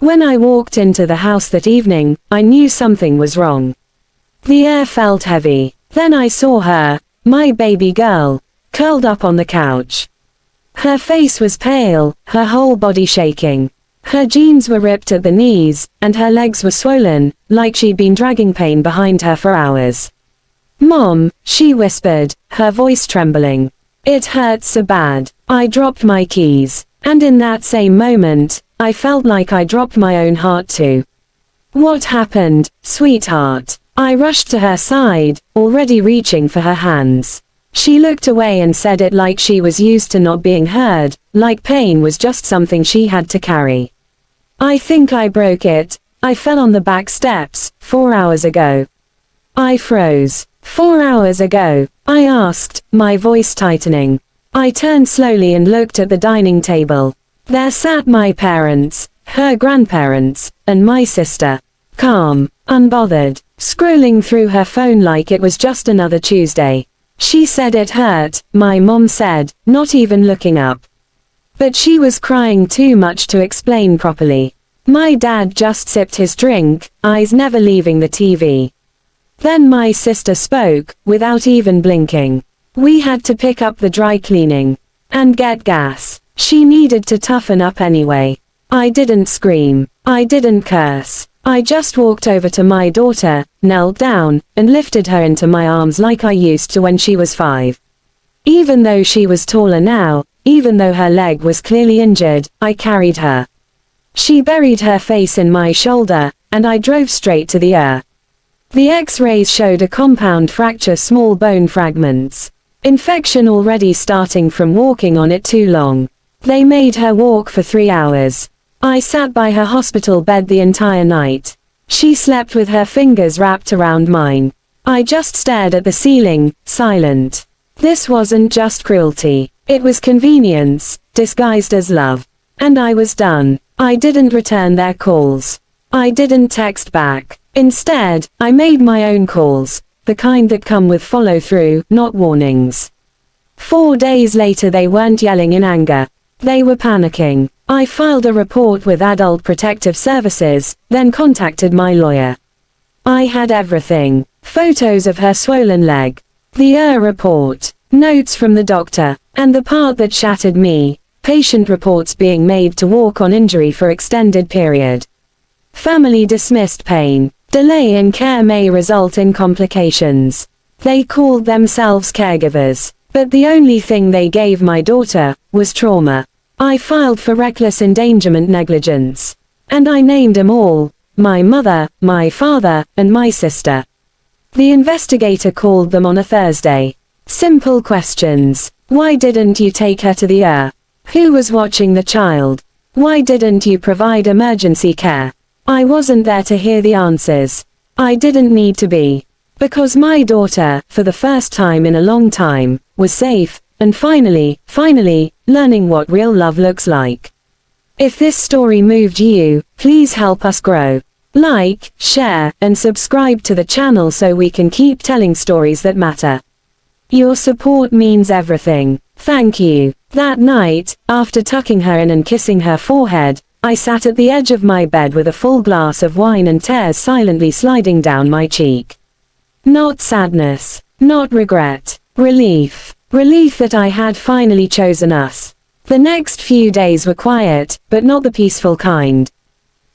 When I walked into the house that evening, I knew something was wrong. The air felt heavy. Then I saw her, my baby girl, curled up on the couch. Her face was pale, her whole body shaking. Her jeans were ripped at the knees, and her legs were swollen, like she'd been dragging pain behind her for hours. "Mom," she whispered, her voice trembling. "It hurts so bad." I dropped my keys. And in that same moment, I felt like I dropped my own heart too. "What happened, sweetheart?" I rushed to her side, already reaching for her hands. She looked away and said it like she was used to not being heard, like pain was just something she had to carry. "I think I broke it. I fell on the back steps, 4 hours ago." I froze. 4 hours ago? I asked, my voice tightening. I turned slowly and looked at the dining table. There sat my parents, her grandparents, and my sister. Calm, unbothered, scrolling through her phone like it was just another Tuesday. She said it hurt, my mom said, not even looking up. But she was crying too much to explain properly. My dad just sipped his drink, eyes never leaving the TV. Then my sister spoke, without even blinking. We had to pick up the dry cleaning. And get gas. She needed to toughen up anyway. I didn't scream. I didn't curse. I just walked over to my daughter, knelt down, and lifted her into my arms like I used to when she was 5. Even though she was taller now, even though her leg was clearly injured, I carried her. She buried her face in my shoulder, and I drove straight to the ER. The X-rays showed a compound fracture, small bone fragments. Infection already starting from walking on it too long. They made her walk for 3 hours. I sat by her hospital bed the entire night. She slept with her fingers wrapped around mine. I just stared at the ceiling, silent. This wasn't just cruelty. It was convenience, disguised as love. And I was done. I didn't return their calls. I didn't text back. Instead, I made my own calls, the kind that come with follow-through, not warnings. 4 days later they weren't yelling in anger. They were panicking. I filed a report with Adult Protective Services, then contacted my lawyer. I had everything. Photos of her swollen leg. The report. Notes from the doctor. And the part that shattered me, patient reports being made to walk on injury for extended period. Family dismissed pain. Delay in care may result in complications. They called themselves caregivers, but the only thing they gave my daughter was trauma. I filed for reckless endangerment negligence. And I named them all, my mother, my father, and my sister. The investigator called them on a Thursday. Simple questions. Why didn't you take her to the ER? Who was watching the child? Why didn't you provide emergency care? I wasn't there to hear the answers. I didn't need to be. Because my daughter, for the first time in a long time, was safe, and finally, learning what real love looks like. If this story moved you, please help us grow. Like, share, and subscribe to the channel so we can keep telling stories that matter. Your support means everything. Thank you. That night, after tucking her in and kissing her forehead, I sat at the edge of my bed with a full glass of wine and tears silently sliding down my cheek. Not sadness. Not regret. Relief. Relief that I had finally chosen us. The next few days were quiet, but not the peaceful kind.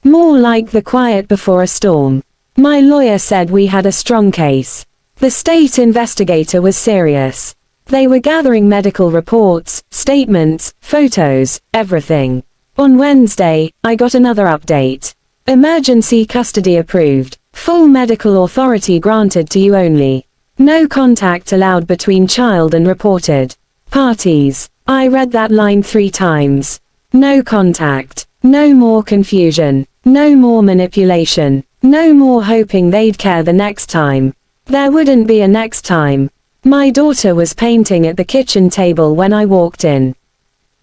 More like the quiet before a storm. My lawyer said we had a strong case. The state investigator was serious. They were gathering medical reports, statements, photos, everything. On Wednesday, I got another update. Emergency custody approved. Full medical authority granted to you only. No contact allowed between child and reported parties. I read that line 3 times. No contact. No more confusion. No more manipulation. No more hoping they'd care the next time. There wouldn't be a next time. My daughter was painting at the kitchen table when I walked in.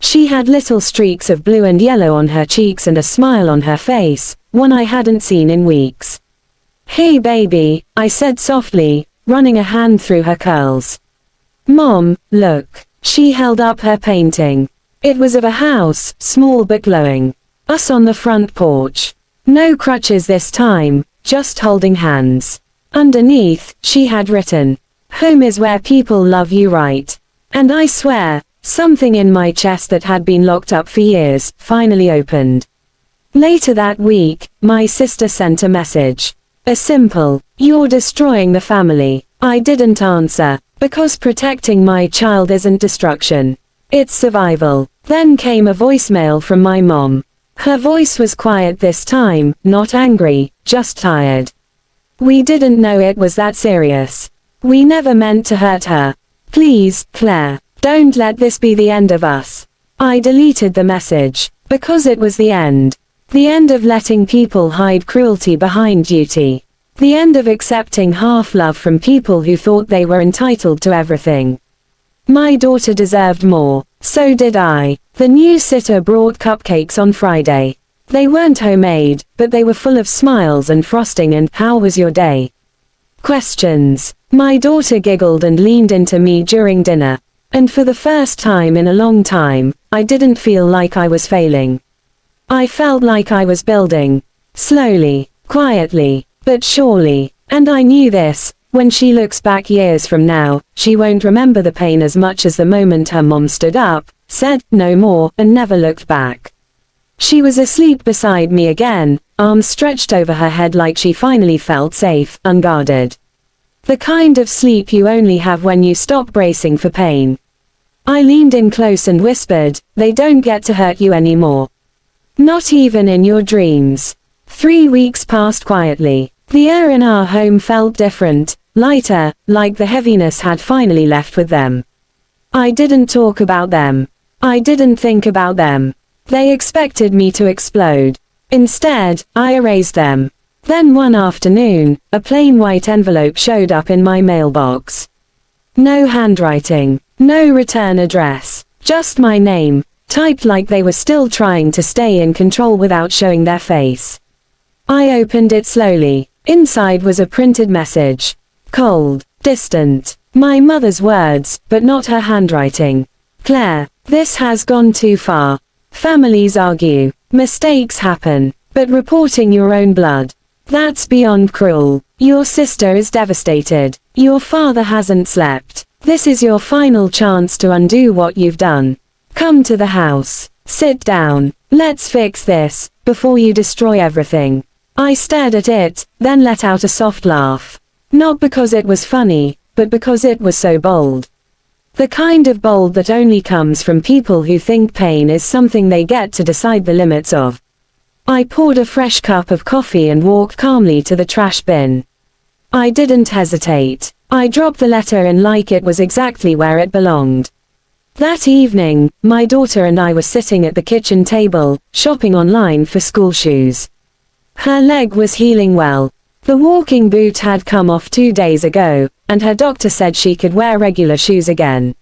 She had little streaks of blue and yellow on her cheeks and a smile on her face, one I hadn't seen in weeks. "Hey baby," I said softly, running a hand through her curls. "Mom, look." She held up her painting. It was of a house, small but glowing. Us on the front porch. No crutches this time, just holding hands. Underneath, she had written, "Home is where people love you right." And I swear, something in my chest that had been locked up for years, finally opened. Later that week, my sister sent a message. A simple, "You're destroying the family." I didn't answer, because protecting my child isn't destruction. It's survival. Then came a voicemail from my mom. Her voice was quiet this time, not angry, just tired. "We didn't know it was that serious. We never meant to hurt her. Please, Claire, don't let this be the end of us." I deleted the message, because it was the end. The end of letting people hide cruelty behind duty. The end of accepting half-love from people who thought they were entitled to everything. My daughter deserved more, so did I. The new sitter brought cupcakes on Friday. They weren't homemade, but they were full of smiles and frosting and "How was your day?" questions. My daughter giggled and leaned into me during dinner. And for the first time in a long time, I didn't feel like I was failing. I felt like I was building. Slowly, quietly, but surely. And I knew this, when she looks back years from now, she won't remember the pain as much as the moment her mom stood up, said, "No more," and never looked back. She was asleep beside me again, arms stretched over her head like she finally felt safe, unguarded. The kind of sleep you only have when you stop bracing for pain. I leaned in close and whispered, "They don't get to hurt you anymore. Not even in your dreams." 3 weeks passed quietly. The air in our home felt different, lighter, like the heaviness had finally left with them. I didn't talk about them. I didn't think about them. They expected me to explode. Instead, I erased them. Then one afternoon, a plain white envelope showed up in my mailbox. No handwriting, no return address, just my name, typed like they were still trying to stay in control without showing their face. I opened it slowly. Inside was a printed message. Cold, distant. My mother's words, but not her handwriting. "Claire, this has gone too far. Families argue. Mistakes happen. But reporting your own blood, that's beyond cruel. Your sister is devastated. Your father hasn't slept. This is your final chance to undo what you've done. Come to the house. Sit down. Let's fix this, before you destroy everything." I stared at it, then let out a soft laugh. Not because it was funny, but because it was so bold. The kind of bold that only comes from people who think pain is something they get to decide the limits of. I poured a fresh cup of coffee and walked calmly to the trash bin. I didn't hesitate. I dropped the letter in like it was exactly where it belonged. That evening, my daughter and I were sitting at the kitchen table, shopping online for school shoes. Her leg was healing well. The walking boot had come off 2 days ago, and her doctor said she could wear regular shoes again.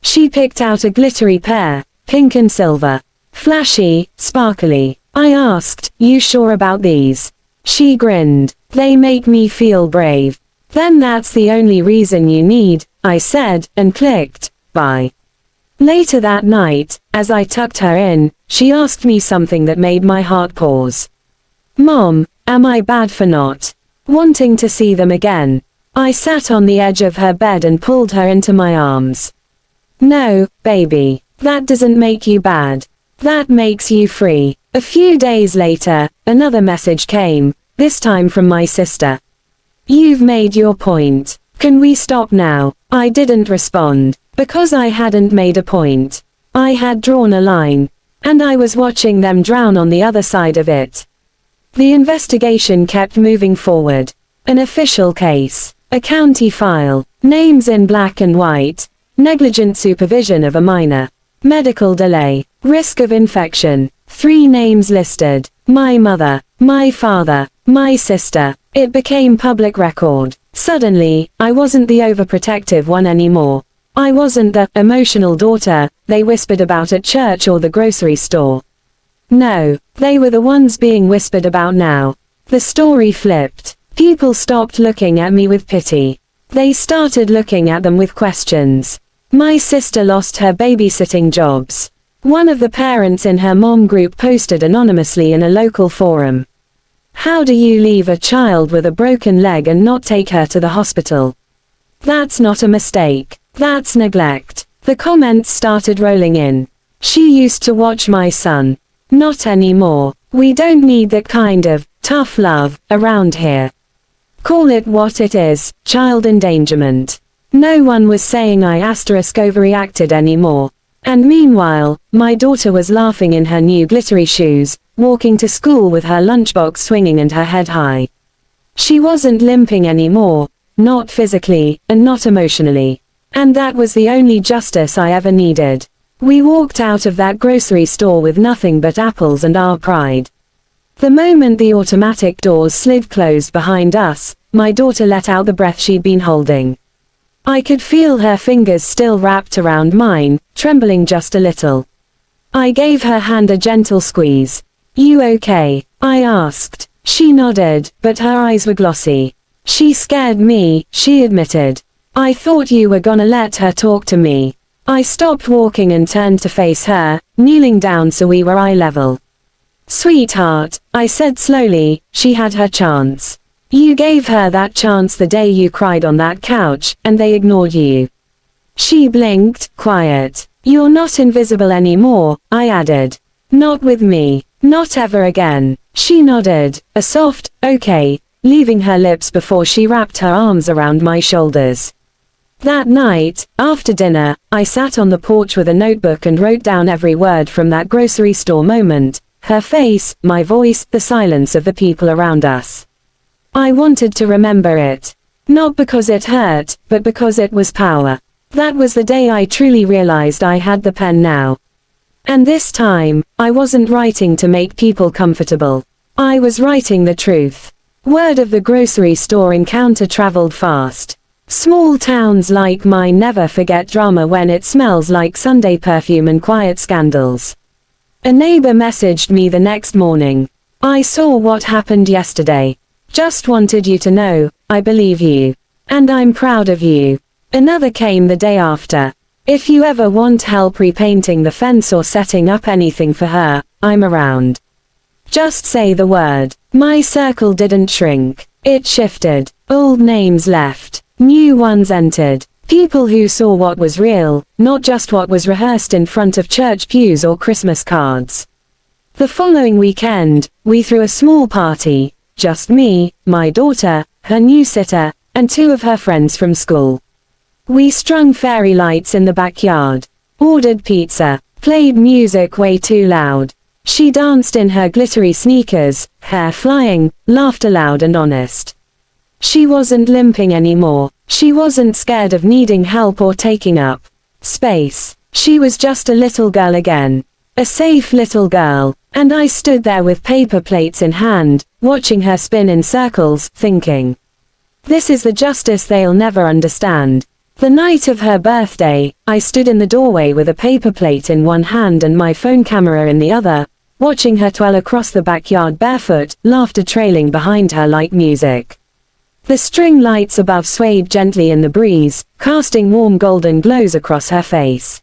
She picked out a glittery pair, pink and silver. Flashy, sparkly. I asked, "You sure about these?" She grinned. "They make me feel brave." "Then that's the only reason you need," I said, and clicked, "Buy." Later that night, as I tucked her in, she asked me something that made my heart pause. "Mom, am I bad for not wanting to see them again?" I sat on the edge of her bed and pulled her into my arms. "No, baby. That doesn't make you bad. That makes you free." A few days later, another message came, this time from my sister. "You've made your point. Can we stop now?" I didn't respond, because I hadn't made a point. I had drawn a line. And I was watching them drown on the other side of it. The investigation kept moving forward. An official case. A county file. Names in black and white. Negligent supervision of a minor. Medical delay. Risk of infection. 3 names listed. My mother. My father. My sister. It became public record. Suddenly, I wasn't the overprotective one anymore. I wasn't the emotional daughter they whispered about at church or the grocery store. No, they were the ones being whispered about now. The story flipped. People stopped looking at me with pity. They started looking at them with questions. My sister lost her babysitting jobs. One of the parents in her mom group posted anonymously in a local forum. How do you leave a child with a broken leg and not take her to the hospital? That's not a mistake. That's neglect. The comments started rolling in. She used to watch my son. Not anymore. We don't need that kind of tough love around here. Call it what it is, child endangerment. No one was saying I overreacted anymore. And meanwhile, my daughter was laughing in her new glittery shoes, walking to school with her lunchbox swinging and her head high. She wasn't limping anymore, not physically, and not emotionally. And that was the only justice I ever needed. We walked out of that grocery store with nothing but apples and our pride. The moment the automatic doors slid closed behind us, my daughter let out the breath she'd been holding. I could feel her fingers still wrapped around mine, trembling just a little. I gave her hand a gentle squeeze. You okay? I asked. She nodded, but her eyes were glossy. She scared me, she admitted. I thought you were gonna let her talk to me. I stopped walking and turned to face her, kneeling down so we were eye level. Sweetheart, I said slowly, she had her chance. You gave her that chance the day you cried on that couch, and they ignored you. She blinked, quiet. You're not invisible anymore, I added. Not with me. Not ever again. She nodded, a soft, okay, leaving her lips before she wrapped her arms around my shoulders. That night, after dinner, I sat on the porch with a notebook and wrote down every word from that grocery store moment, her face, my voice, the silence of the people around us. I wanted to remember it. Not because it hurt, but because it was power. That was the day I truly realized I had the pen now. And this time, I wasn't writing to make people comfortable. I was writing the truth. Word of the grocery store encounter traveled fast. Small towns like mine never forget drama when it smells like Sunday perfume and quiet scandals. A neighbor messaged me the next morning. I saw what happened yesterday. Just wanted you to know, I believe you. And I'm proud of you. Another came the day after. If you ever want help repainting the fence or setting up anything for her, I'm around. Just say the word. My circle didn't shrink. It shifted. Old names left. New ones entered. People who saw what was real, not just what was rehearsed in front of church pews or Christmas cards. The following weekend, we threw a small party. Just me, my daughter, her new sitter, and 2 of her friends from school. We strung fairy lights in the backyard, ordered pizza, played music way too loud. She danced in her glittery sneakers, hair flying, laughed aloud and honest. She wasn't limping anymore. She wasn't scared of needing help or taking up space. She was just a little girl again. A safe little girl. And I stood there with paper plates in hand, watching her spin in circles, thinking. This is the justice they'll never understand. The night of her birthday, I stood in the doorway with a paper plate in one hand and my phone camera in the other, watching her twirl across the backyard barefoot, laughter trailing behind her like music. The string lights above swayed gently in the breeze, casting warm golden glows across her face.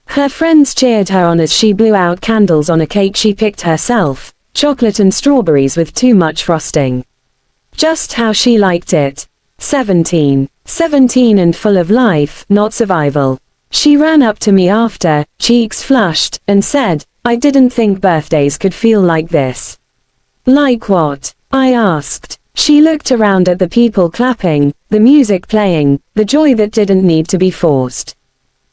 Her friends cheered her on as she blew out candles on a cake she picked herself, chocolate and strawberries with too much frosting. Just how she liked it. 17 and full of life, not survival. She ran up to me after, cheeks flushed, and said, I didn't think birthdays could feel like this. Like what? I asked. She looked around at the people clapping, the music playing, the joy that didn't need to be forced.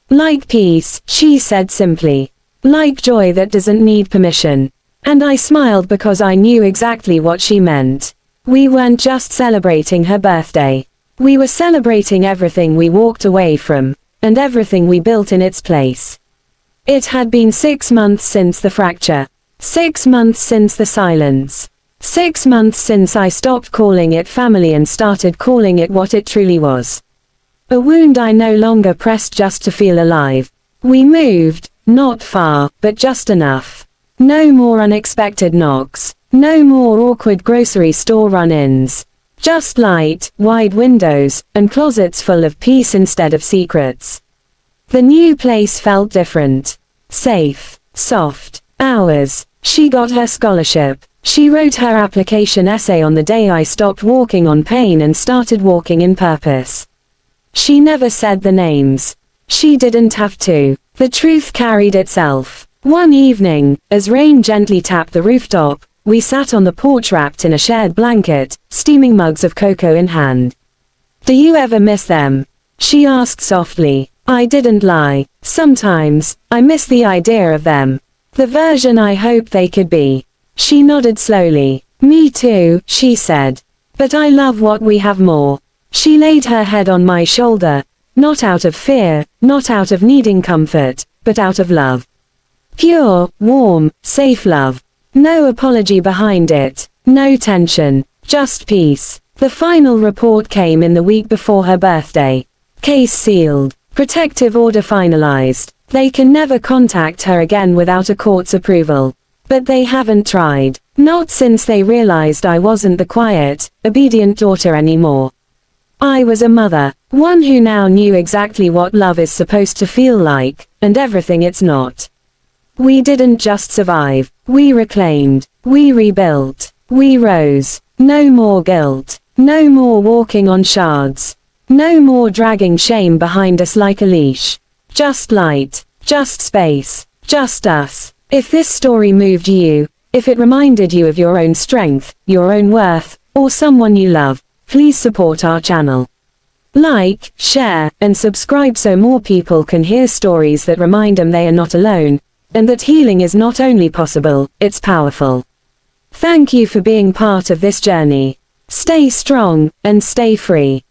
Like peace, she said simply. Like joy that doesn't need permission. And I smiled because I knew exactly what she meant. We weren't just celebrating her birthday. We were celebrating everything we walked away from, and everything we built in its place. It had been 6 months since the fracture. 6 months since the silence. 6 months since I stopped calling it family and started calling it what it truly was. A wound I no longer pressed just to feel alive. We moved, not far, but just enough. No more unexpected knocks. No more awkward grocery store run-ins. Just light, wide windows, and closets full of peace instead of secrets. The new place felt different. Safe. soft. Hours. She got her scholarship. She wrote her application essay on the day I stopped walking on pain and started walking in purpose. She never said the names. She didn't have to. The truth carried itself. One evening, as rain gently tapped the rooftop, we sat on the porch wrapped in a shared blanket, steaming mugs of cocoa in hand. "Do you ever miss them?" she asked softly. I didn't lie. Sometimes, I miss the idea of them. The version I hoped they could be. She nodded slowly. "Me too," she said. "But I love what we have more." She laid her head on my shoulder, not out of fear, not out of needing comfort, but out of love. Pure, warm, safe love. No apology behind it. No tension. Just peace. The final report came in the week before her birthday. Case sealed. Protective order finalized. They can never contact her again without a court's approval. But they haven't tried. Not since they realized I wasn't the quiet, obedient daughter anymore. I was a mother. One who now knew exactly what love is supposed to feel like, and everything it's not. We didn't just survive. We reclaimed. We rebuilt. We rose. No more guilt. No more walking on shards. No more dragging shame behind us like a leash. Just light. Just space. Just us. If this story moved you, if it reminded you of your own strength, your own worth, or someone you love, please support our channel. Like, share, and subscribe so more people can hear stories that remind them they are not alone, and that healing is not only possible, it's powerful. Thank you for being part of this journey. Stay strong, and stay free.